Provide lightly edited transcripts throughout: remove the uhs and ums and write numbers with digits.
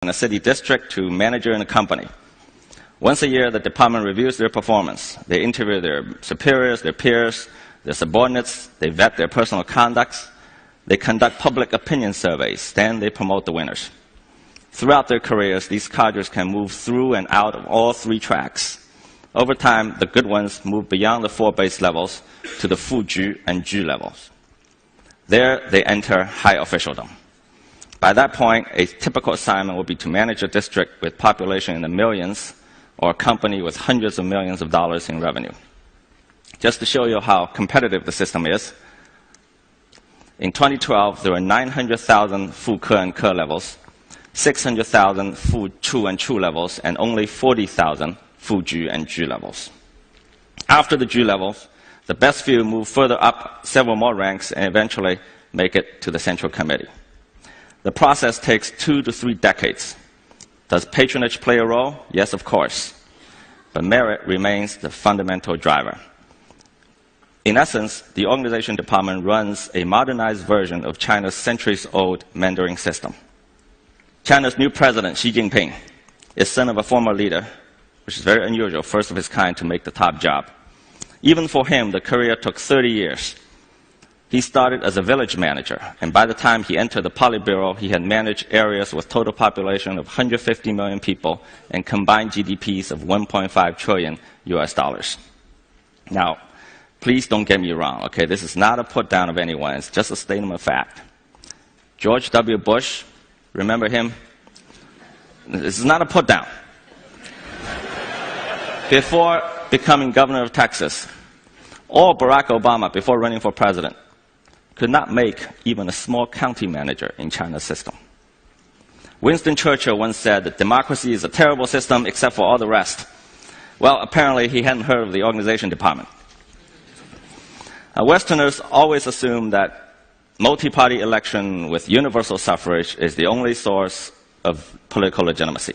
in a city district to manager in a company. Once a year, the department reviews their performance. They interview their superiors, their peers, their subordinates. They vet their personal conducts. They conduct public opinion surveys. Then they promote the winners. Throughout their careers, these cadres can move through and out of all three tracks. Over time, the good ones move beyond the 4 base levels to the Fuju and Ju levels. There, they enter high officialdom. By that point, a typical assignment would be to manage a district with population in the millions or a company with hundreds of millions of dollars in revenue. Just to show you how competitive the system is, in 2012, there were 900,000 Fu Ke and Ke levels, 600,000 Fu Chu and Chu levels, and only 40,000 Fu Ju and Ju levels. After the Ju levels, the best few move further up several more ranks and eventually make it to the Central Committee. The process takes 2 to 3 decades. Does patronage play a role? Yes, of course. But merit remains the fundamental driver. In essence, the organization department runs a modernized version of China's centuries-old Mandarin system. China's new president, Xi Jinping, is son of a former leader, which is very unusual, first of his kind to make the top job. Even for him, the career took 30 years. He started as a village manager, and by the time he entered the Politburo, he had managed areas with total population of 150 million people and combined GDPs of 1.5 trillion US dollars. Now, please don't get me wrong, okay? This is not a put down of anyone, it's just a statement of fact. George W. Bush, remember him? This is not a put down. Before becoming governor of Texas, or Barack Obama, before running for president, could not make even a small county manager in China's system. Winston Churchill once said that democracy is a terrible system except for all the rest. Well, apparently he hadn't heard of the organization department. Westerners always assume that multi-party election with universal suffrage is the only source of political legitimacy.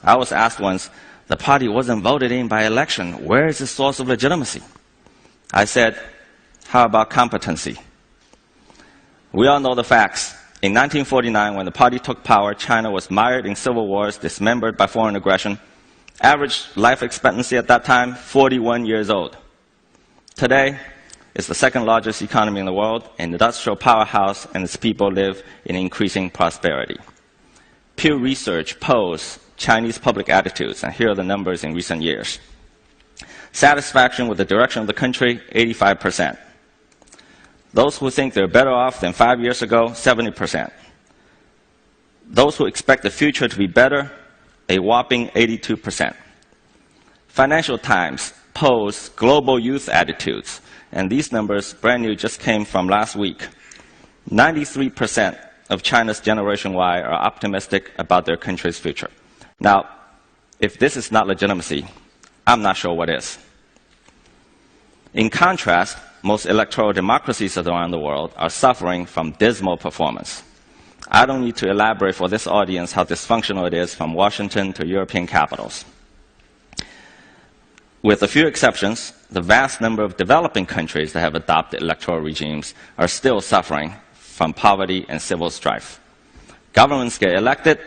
I was asked once, the party wasn't voted in by election. Where is the source of legitimacy? I said, how about competency? We all know the facts. In 1949, when the party took power, China was mired in civil wars, dismembered by foreign aggression. Average life expectancy at that time, 41 years old. Today, it's the second largest economy in the world, an industrial powerhouse, and its people live in increasing prosperity. Pew Research polls Chinese public attitudes, and here are the numbers in recent years. Satisfaction with the direction of the country, 85%. Those who think they're better off than 5 years ago, 70%. Those who expect the future to be better, a whopping 82%. Financial Times polls global youth attitudes, and these numbers, brand new, just came from last week. 93% of China's Generation Y are optimistic about their country's future. Now, if this is not legitimacy, I'm not sure what is. In contrast, most electoral democracies around the world are suffering from dismal performance. I don't need to elaborate for this audience how dysfunctional it is from Washington to European capitals. With a few exceptions, the vast number of developing countries that have adopted electoral regimes are still suffering from poverty and civil strife. Governments get elected,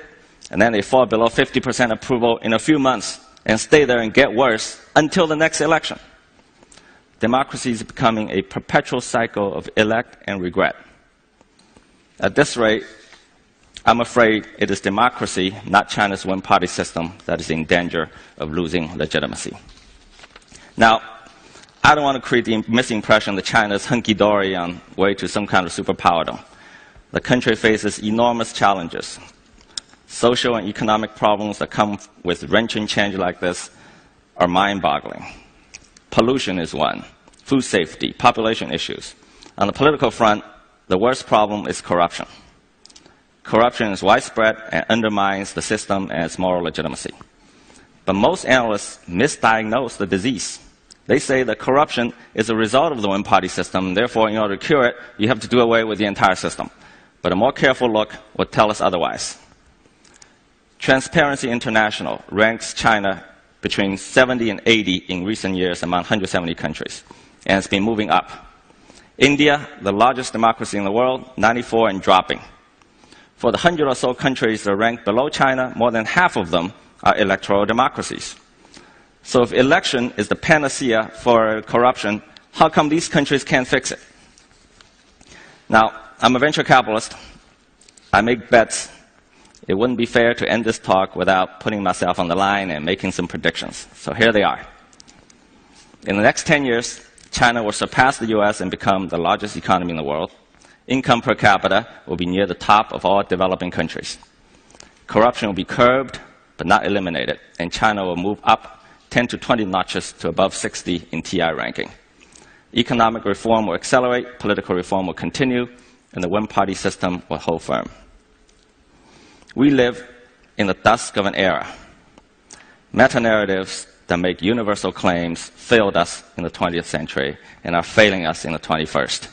and then they fall below 50% approval in a few months and stay there and get worse until the next election. Democracy is becoming a perpetual cycle of elect and regret. At this rate, I'm afraid it is democracy, not China's one-party system, that is in danger of losing legitimacy. Now, I don't want to create the misimpression that China is hunky-dory on way to some kind of superpowerdom. The country faces enormous challenges. Social and economic problems that come with wrenching change like this are mind-boggling. Pollution is one, food safety, population issues. On the political front, the worst problem is corruption. Corruption is widespread and undermines the system and its moral legitimacy. But most analysts misdiagnose the disease. They say that corruption is a result of the one-party system, and therefore, in order to cure it, you have to do away with the entire system. But a more careful look would tell us otherwise. Transparency International ranks China between 70 and 80 in recent years among 170 countries, and it's been moving up. India, the largest democracy in the world, 94 and dropping. For the 100 or so countries that are ranked below China, more than half of them are electoral democracies. So if election is the panacea for corruption, how come these countries can't fix it? Now, I'm a venture capitalist. I make bets. It wouldn't be fair to end this talk without putting myself on the line and making some predictions. So here they are. In the next 10 years, China will surpass the US and become the largest economy in the world. Income per capita will be near the top of all developing countries. Corruption will be curbed, but not eliminated, and China will move up 10 to 20 notches to above 60 in TI ranking. Economic reform will accelerate, political reform will continue, and the one-party system will hold firm. We live in the dusk of an era. Meta-narratives that make universal claims failed us in the 20th century and are failing us in the 21st.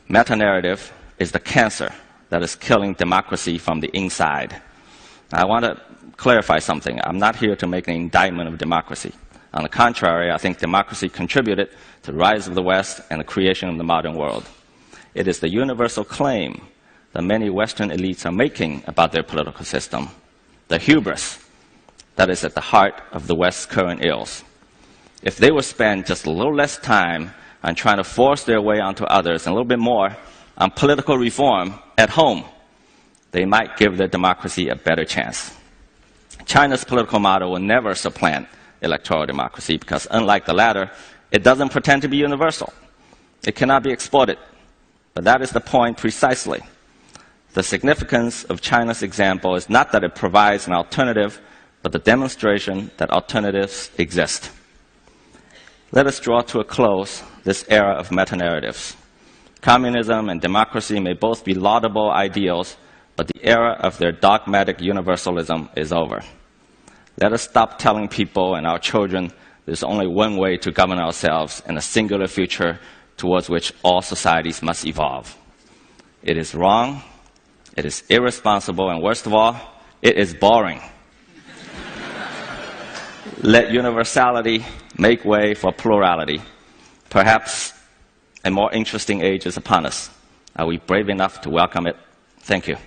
Meta-narrative is the cancer that is killing democracy from the inside. I want to clarify something. I'm not here to make an indictment of democracy. On the contrary, I think democracy contributed to the rise of the West and the creation of the modern world. It is the universal claim that many Western elites are making about their political system, the hubris that is at the heart of the West's current ills. If they would spend just a little less time on trying to force their way onto others and a little bit more on political reform at home, they might give their democracy a better chance. China's political model will never supplant electoral democracy because, unlike the latter, it doesn't pretend to be universal. It cannot be exported. But that is the point precisely. The significance of China's example is not that it provides an alternative, but the demonstration that alternatives exist. Let us draw to a close this era of meta-narratives. Communism and democracy may both be laudable ideals, but the era of their dogmatic universalism is over. Let us stop telling people and our children there's only one way to govern ourselves in a singular future towards which all societies must evolve. It is wrong, it is irresponsible, and worst of all, it is boring. Let universality make way for plurality. Perhaps a more interesting age is upon us. Are we brave enough to welcome it? Thank you.